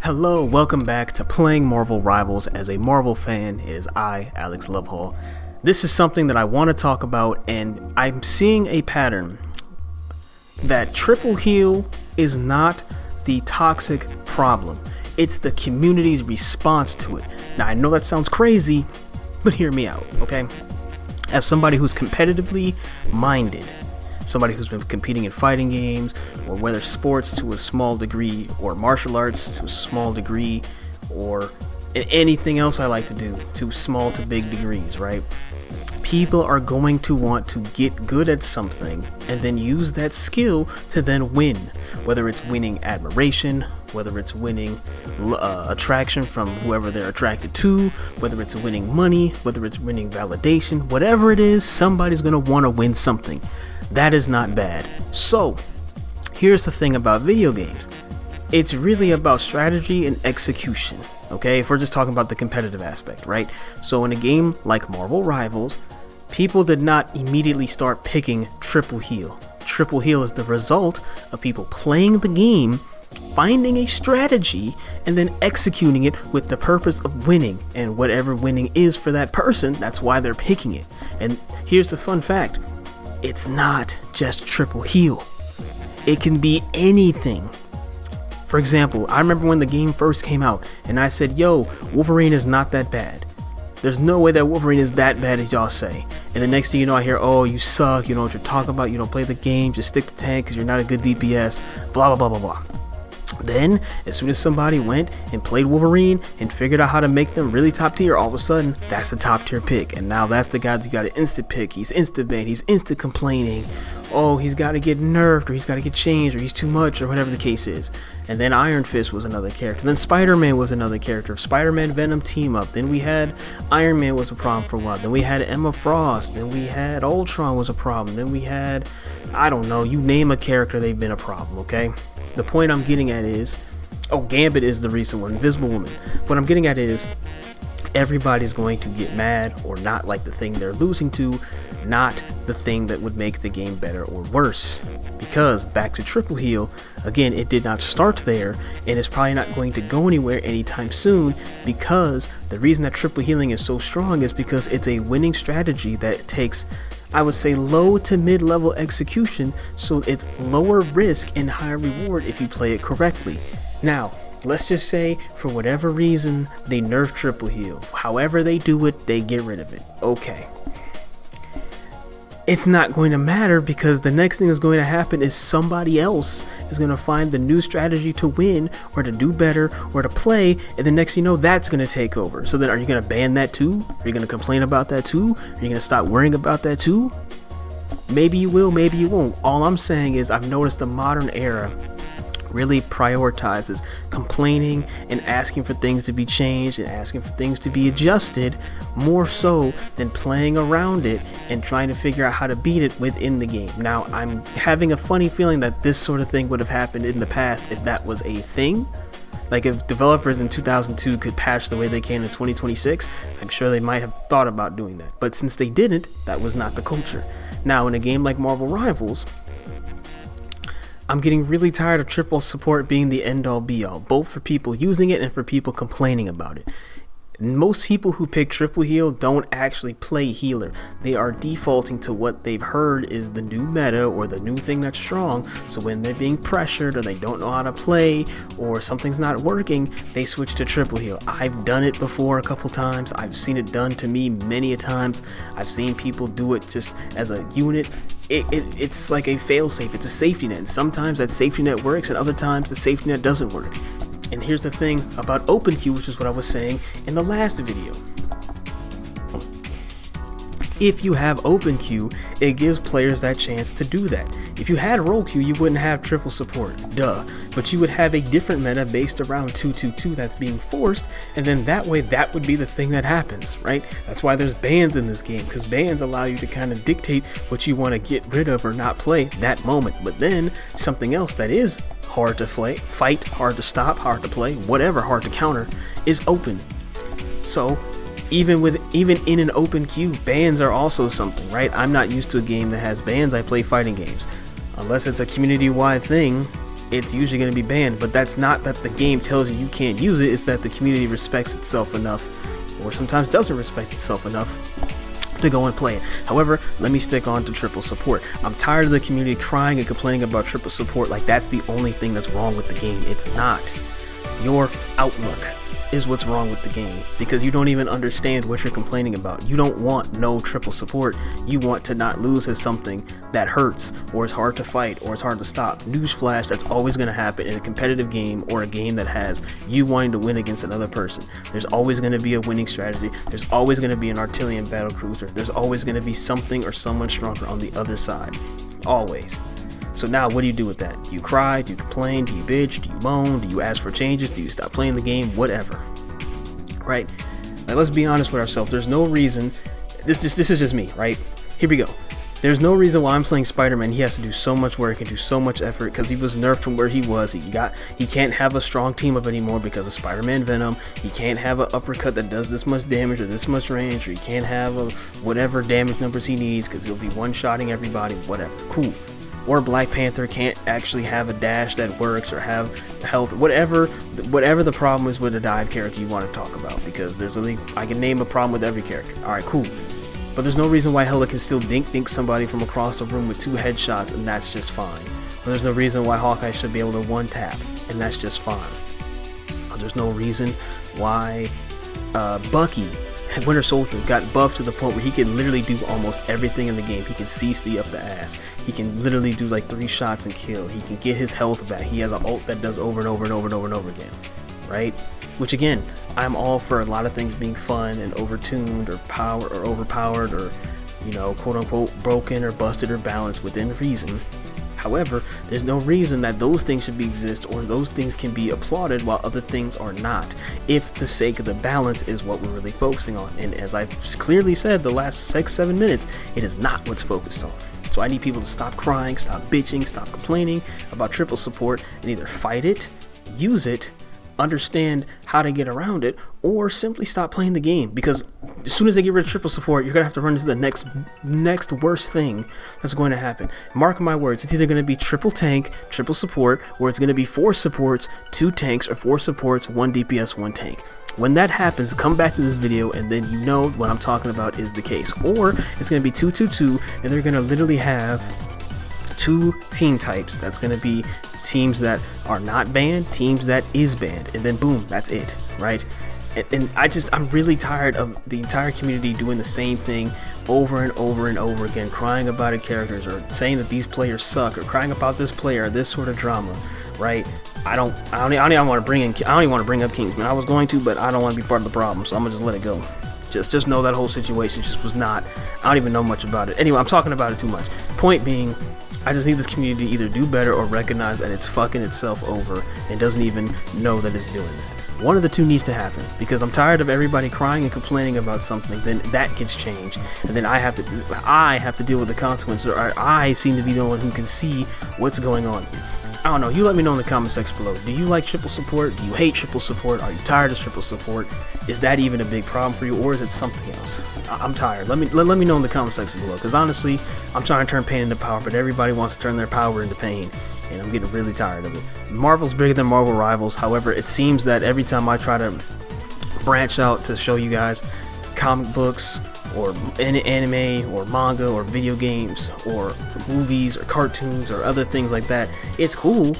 Hello, welcome back to Playing Marvel Rivals. As a Marvel fan, it is I, Alex Lovehall. This is something that I want to talk about, and I'm seeing a pattern that triple heal is not the toxic problem. It's the community's response to it. Now, I know that sounds crazy, but hear me out, okay? As somebody who's competitively minded, somebody who's been competing in fighting games, or whether sports to a small degree, or martial arts to a small degree, or anything else I like to do to small to big degrees, right? People are going to want to get good at something and then use that skill to then win, whether it's winning admiration, whether it's winning attraction from whoever they're attracted to, whether it's winning money, whether it's winning validation, whatever it is, somebody's going to want to win something. That is not bad. So, here's the thing about video games. It's really about strategy and execution, okay? If we're just talking about the competitive aspect, right? So in a game like Marvel Rivals, people did not immediately start picking triple heal. Triple heal is the result of people playing the game, finding a strategy, and then executing it with the purpose of winning. And whatever winning is for that person, that's why they're picking it. And here's the fun fact. It's not just triple heal. It can be anything. For example, I remember when the game first came out and I said, yo, Wolverine is not that bad. There's no way that Wolverine is that bad as y'all say. And the next thing you know, I hear, oh, you suck, you know what you're talking about, you don't play the game, just stick to tank because you're not a good DPS, blah, blah, blah, blah, blah. Then, as soon as somebody went and played Wolverine and figured out how to make them really top tier, all of a sudden, that's the top tier pick. And now that's the guy you got to instant pick. He's instant ban. He's instant complaining. Oh, he's got to get nerfed, or he's got to get changed, or he's too much, or whatever the case is. And then Iron Fist was another character. Then Spider-Man was another character. Spider-Man Venom team up. Then we had Iron Man was a problem for a while. Then we had Emma Frost. Then we had Ultron was a problem. Then we had, I don't know, you name a character, they've been a problem, okay? The point I'm getting at is, Gambit is the recent one, Invisible Woman. What I'm getting at is, everybody's going to get mad or not like the thing they're losing to, not the thing that would make the game better or worse. Because, back to triple heal, again, it did not start there, and it's probably not going to go anywhere anytime soon, because the reason that triple healing is so strong is because it's a winning strategy that takes, I would say, low to mid-level execution, so it's lower risk and higher reward if you play it correctly. Now, let's just say, for whatever reason, they nerf triple heal. However they do it, they get rid of it. Okay. It's not going to matter, because the next thing that's going to happen is somebody else is going to find the new strategy to win, or to do better, or to play, and the next you know, that's going to take over. So then, are you going to ban that too? Are you going to complain about that too? Are you going to stop worrying about that too? Maybe you will, maybe you won't. All I'm saying is, I've noticed the modern era really prioritizes complaining and asking for things to be changed and asking for things to be adjusted more so than playing around it and trying to figure out how to beat it within the game. Now, I'm having a funny feeling that this sort of thing would have happened in the past if that was a thing. Like, if developers in 2002 could patch the way they can in 2026, I'm sure they might have thought about doing that. But since they didn't, that was not the culture. Now, in a game like Marvel Rivals, I'm getting really tired of triple support being the end-all be-all, both for people using it and for people complaining about it. Most people who pick triple heal don't actually play healer. They are defaulting to what they've heard is the new meta or the new thing that's strong. So when they're being pressured or they don't know how to play or something's not working, they switch to triple heal. I've done it before a couple times. I've seen it done to me many a times. I've seen people do it just as a unit. It's like a fail-safe. It's a safety net. And sometimes that safety net works and other times the safety net doesn't work. And here's the thing about OpenQ, which is what I was saying in the last video. If you have OpenQ, it gives players that chance to do that. If you had RollQ, you wouldn't have triple support, duh. But you would have a different meta based around 2-2-2 that's being forced, and then that way that would be the thing that happens, right? That's why there's bans in this game, because bans allow you to kind of dictate what you want to get rid of or not play that moment. But then something else that is hard to fight, hard to stop, hard to play, whatever, hard to counter, is open. So even in an open queue, bans are also something, right? I'm not used to a game that has bans. I play fighting games. Unless it's a community-wide thing, it's usually going to be banned. But that's not that the game tells you can't use it, it's that the community respects itself enough, or sometimes doesn't respect itself enough, to go and play it. However, let me stick on to triple support. I'm tired of the community crying and complaining about triple support like that's the only thing that's wrong with the game. It's not. Your outlook is what's wrong with the game, because you don't even understand what you're complaining about. You don't want no triple support. You want to not lose as something that hurts, or is hard to fight, or is hard to stop. Newsflash, that's always going to happen in a competitive game, or a game that has you wanting to win against another person. There's always going to be a winning strategy. There's always going to be an artillery battle cruiser. There's always going to be something or someone stronger on the other side. Always. So now what do you do with that? Do you cry? Do you complain? Do you bitch? Do you moan? Do you ask for changes? Do you stop playing the game? Whatever. Right? Like, let's be honest with ourselves. There's no reason. This is just me, right? Here we go. There's no reason why I'm playing Spider-Man. He has to do so much work and do so much effort because he was nerfed from where he was. He can't have a strong team up anymore because of Spider-Man Venom. He can't have an uppercut that does this much damage or this much range, or he can't have whatever damage numbers he needs because he'll be one-shotting everybody. Whatever. Cool. Or Black Panther can't actually have a dash that works, or have health, whatever the problem is with a dive character you want to talk about, because I can name a problem with every character. Alright, cool. But there's no reason why Hela can still dink somebody from across the room with 2 headshots, and that's just fine. But there's no reason why Hawkeye should be able to one tap, and that's just fine. There's no reason why Bucky, Winter Soldier, got buffed to the point where he can literally do almost everything in the game. He can CC up the ass. He can literally do like 3 shots and kill. He can get his health back. He has an ult that does over and over and over and over and over again, right? Which again, I'm all for a lot of things being fun and overtuned or overpowered, or, you know, quote unquote broken or busted or balanced within reason. However, there's no reason that those things should exist, or those things can be applauded while other things are not, if the sake of the balance is what we're really focusing on. And as I've clearly said the last 6-7 minutes, it is not what's focused on. So I need people to stop crying, stop bitching, stop complaining about triple support, and either fight it, use it, understand how to get around it, or simply stop playing the game. Because as soon as they get rid of triple support, you're gonna have to run into the next worst thing that's going to happen. Mark my words, it's either gonna be triple tank, triple support, or it's gonna be 4 supports, 2 tanks, or 4 supports, 1 DPS, 1 tank. When that happens, come back to this video and then you know what I'm talking about is the case. Or it's gonna be 2-2-2, and they're gonna literally have 2 team types. That's gonna be teams that are not banned, teams that is banned, and then boom, that's it, right? And I'm really tired of the entire community doing the same thing over and over and over again, crying about it characters, or saying that these players suck, or crying about this player, this sort of drama, right? I don't even want to bring up Kingsman. I was going to, but I don't want to be part of the problem, so I'm gonna just let it go. Just know that whole situation just was not. I don't even know much about it. Anyway, I'm talking about it too much. Point being, I just need this community to either do better or recognize that it's fucking itself over and doesn't even know that it's doing that. One of the two needs to happen, because I'm tired of everybody crying and complaining about something. Then that gets changed, and then I have to deal with the consequences, or I seem to be the one who can see what's going on here. I don't know. You let me know in the comment section below. Do you like triple support? Do you hate triple support? Are you tired of triple support? Is that even a big problem for you, or is it something else? I'm tired. Let me know in the comment section below, because honestly, I'm trying to turn pain into power, but everybody wants to turn their power into pain, and I'm getting really tired of it. Marvel's bigger than Marvel Rivals. However, it seems that every time I try to branch out to show you guys comic books, or anime, or manga, or video games, or movies, or cartoons, or other things like that, it's cool.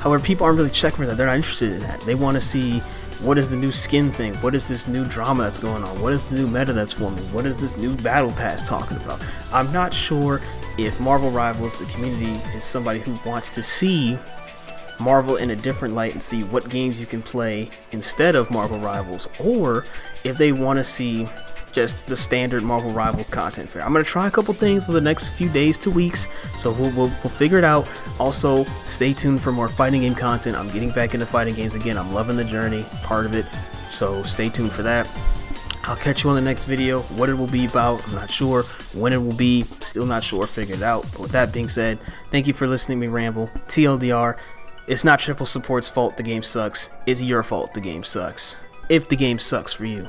However, people aren't really checking for that. They're not interested in that. They want to see, what is the new skin thing? What is this new drama that's going on? What is the new meta that's forming? What is this new battle pass talking about? I'm not sure if Marvel Rivals, the community, is somebody who wants to see Marvel in a different light and see what games you can play instead of Marvel Rivals, or if they want to see just the standard Marvel Rivals content fare. I'm gonna try a couple things for the next few days to weeks, so we'll figure it out. Also, stay tuned for more fighting game content. I'm getting back into fighting games again. I'm loving the journey, part of it, so stay tuned for that. I'll catch you on the next video. What it will be about, I'm not sure. When it will be, still not sure. Figure it out. But with that being said, thank you for listening to me ramble. TLDR, it's not triple support's fault the game sucks. It's your fault the game sucks, if the game sucks for you.